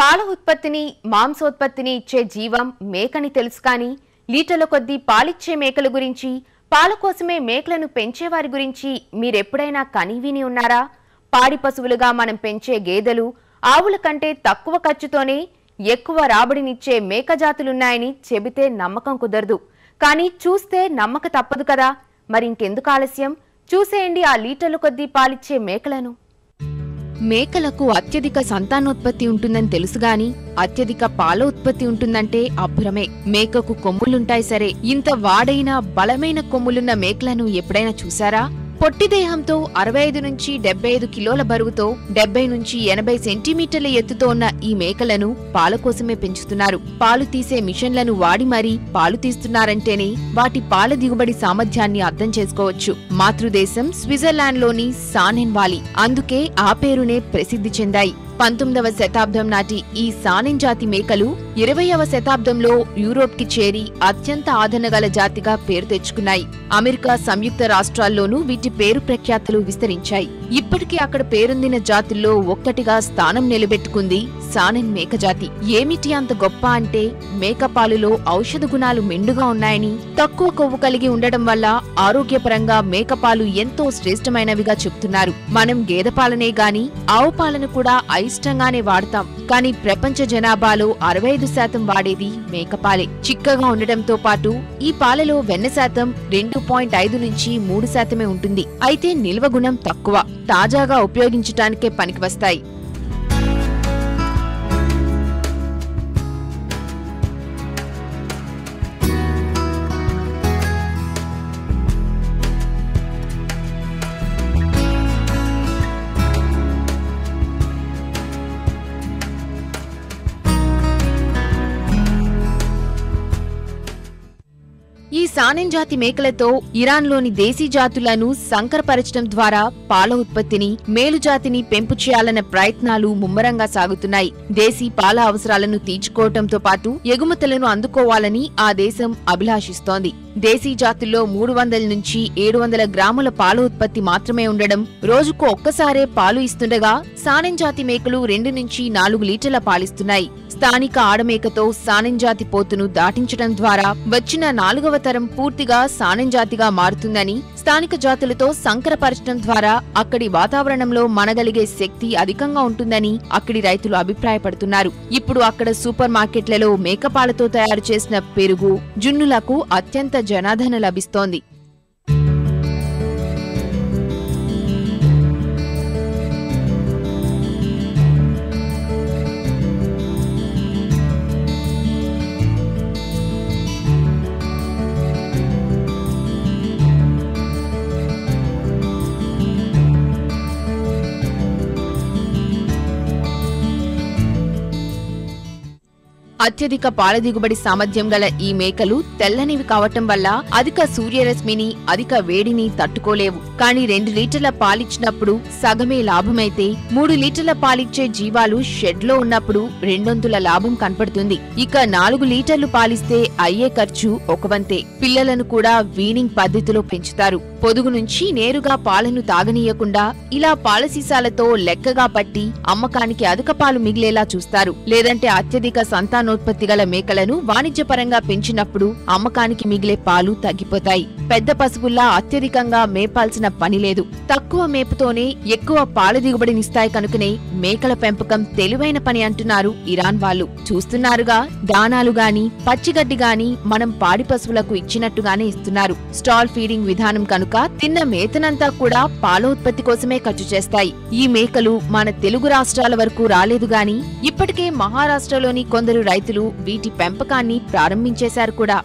పాల ఉత్పత్తిని మాంసోత్పత్తిని ఇచ్చే జీవం మేకని తెలుసు కానీ లీటర్ల కొద్దీ పాలిచ్చే మేకల గురించి పాల కోసమే మేకలను పెంచేవారి గురించి మీరెప్పుడైనా కనివిని ఉన్నారా? పాడి పశువులుగా మనం పెంచే గేదెలు ఆవుల కంటే తక్కువ ఖర్చుతోనే ఎక్కువ రాబడినిచ్చే మేక జాతులున్నాయని చెబితే నమ్మకం కుదరదు. కానీ చూస్తే నమ్మక తప్పదు కదా. మరి ఇంకెందుకు ఆలస్యం, చూసేయండి ఆ లీటర్ల కొద్దీ పాలిచ్చే మేకలను. మేకలకు అత్యధిక సంతానోత్పత్తి ఉంటుందని తెలుసుగాని అత్యధిక పాల ఉత్పత్తి ఉంటుందంటే అబ్బురమే. మేకకు కొమ్ములుంటాయి సరే, ఇంత వాడైన బలమైన కొమ్ములున్న మేకలను ఎప్పుడైనా చూశారా? పొట్టి దేహంతో 65 నుంచి 75 కిలోల బరువుతో 70 నుంచి 80 సెంటీమీటర్ల ఎత్తుతో ఉన్న ఈ మేకలను పాల కోసమే పెంచుతున్నారు. పాలు తీసే మిషన్లను వాడి మరీ పాలు తీస్తున్నారంటేనే వాటి పాల దిగుబడి సామర్థ్యాన్ని అర్థం చేసుకోవచ్చు. మాతృదేశం స్విట్జర్లాండ్లోని సానెన్ వాలీ, అందుకే ఆ పేరునే ప్రసిద్ధి చెందాయి. 19వ శతాబ్దం నాటి ఈ సానెన్ జాతి మేకలు 20వ శతాబ్దంలో యూరోప్కి చేరి అత్యంత ఆదరణగల జాతిగా పేరు తెచ్చుకున్నాయి. అమెరికా సంయుక్త రాష్ట్రాల్లోనూ వీటి పేరు ప్రఖ్యాతులు విస్తరించాయి. ఇప్పటికీ అక్కడ పేరొందిన జాతుల్లో ఒక్కటిగా స్థానం నిలబెట్టుకుంది సానెన్ మేక జాతి. ఏమిటి అంత గొప్ప అంటే, మేకపాలులో ఔషధ గుణాలు మెండుగా ఉన్నాయని, తక్కువ కొవ్వు కలిగి ఉండడం వల్ల ఆరోగ్యపరంగా మేకపాలు ఎంతో శ్రేష్టమైనవిగా చెప్తున్నారు. మనం గేదెపాలనే గాని ఆవు పాలను కూడా అయిష్టంగానే వాడతాం. కానీ ప్రపంచ జనాభాలో 65% వాడేది మేకపాలే. చిక్కగా ఉండటంతో పాటు ఈ పాలలో వెన్న శాతం 2.5 నుంచి 3% ఉంటుంది. అయితే నిల్వ గుణం తక్కువ, తాజాగా ఉపయోగించటానికే పనికివస్తాయి. ఈ సానెన్ జాతి మేకలతో ఇరాన్లోని దేశీ జాతులను సంకరపరచడం ద్వారా పాల ఉత్పత్తిని, మేలుజాతిని పెంపు చేయాలన్న ప్రయత్నాలు ముమ్మరంగా సాగుతున్నాయి. దేశీ పాల అవసరాలను తీర్చుకోవటంతో పాటు ఎగుమతులను అందుకోవాలని ఆ దేశం అభిలాషిస్తోంది. దేశీ జాతుల్లో 300 నుంచి 700 గ్రాముల పాల ఉత్పత్తి మాత్రమే ఉండడం, రోజుకు ఒక్కసారే పాలు ఇస్తుండగా సానెన్ జాతి మేకలు 2 నుంచి 4 లీటర్ల పాలిస్తున్నాయి. స్థానిక ఆడమేకతో సానెన్ జాతి పోతును దాటించడం ద్వారా వచ్చిన 4వ తరం పూర్తిగా సానెన్ జాతిగా మారుతుందని, స్థానిక జాతులతో సంకరపరచడం ద్వారా అక్కడి వాతావరణంలో మనగలిగే శక్తి అధికంగా ఉంటుందని అక్కడి రైతులు అభిప్రాయపడుతున్నారు. ఇప్పుడు అక్కడ సూపర్ మార్కెట్లలో మేకపాలతో తయారు చేసిన పెరుగు, జున్నులకు అత్యంత జనాదరణ లభిస్తోంది. అత్యధిక పాల దిగుబడి సామర్థ్యం గల ఈ మేకలు తెల్లనివి కావటం వల్ల అధిక సూర్యరశ్మిని, అధిక వేడిని తట్టుకోలేవు. కానీ 2 లీటర్ల పాలిచ్చినప్పుడు సగమే లాభమైతే 3 లీటర్ల పాలిచ్చే జీవాలు షెడ్లో ఉన్నప్పుడు 200 లాభం కనపడుతుంది. ఇక 4 లీటర్లు పాలిస్తే అయ్యే ఖర్చు 1 వంతే. పిల్లలను కూడా వీనింగ్ పద్ధతిలో పెంచుతారు. పొదుగు నుంచి నేరుగా పాలను తాగనీయకుండా ఇలా పాల సీసాలతో లెక్కగా పట్టి అమ్మకానికి అధిక పాలు మిగిలేలా చూస్తారు. లేదంటే అత్యధిక సంతానోత్పత్తి గల మేకలను వాణిజ్యపరంగా పెంచినప్పుడు అమ్మకానికి మిగిలే పాలు తగ్గిపోతాయి. పెద్ద పశువుల్లా అత్యధికంగా మేపాల్సిన పని లేదు. తక్కువ మేపుతోనే ఎక్కువ పాల దిగుబడినిస్తాయి కనుకనే మేకల పెంపకం తెలివైన పని అంటున్నారు ఇరాన్ వాళ్ళు. చూస్తున్నారుగా, దానాలు గాని పచ్చిగడ్డి గాని మనం పాడి పశువులకు ఇచ్చినట్టుగానే ఇస్తున్నారు. స్టాల్ ఫీడింగ్ విధానం కనుక తిన్న మేతనంతా కూడా పాల ఉత్పత్తి కోసమే ఖర్చు చేస్తాయి. ఈ మేకలు మన తెలుగు రాష్ట్రాల వరకు రాలేదు గాని ఇప్పటికే మహారాష్ట్రలోని కొందరు రైతులు వీటి పెంపకాన్ని ప్రారంభించేశారు కూడా.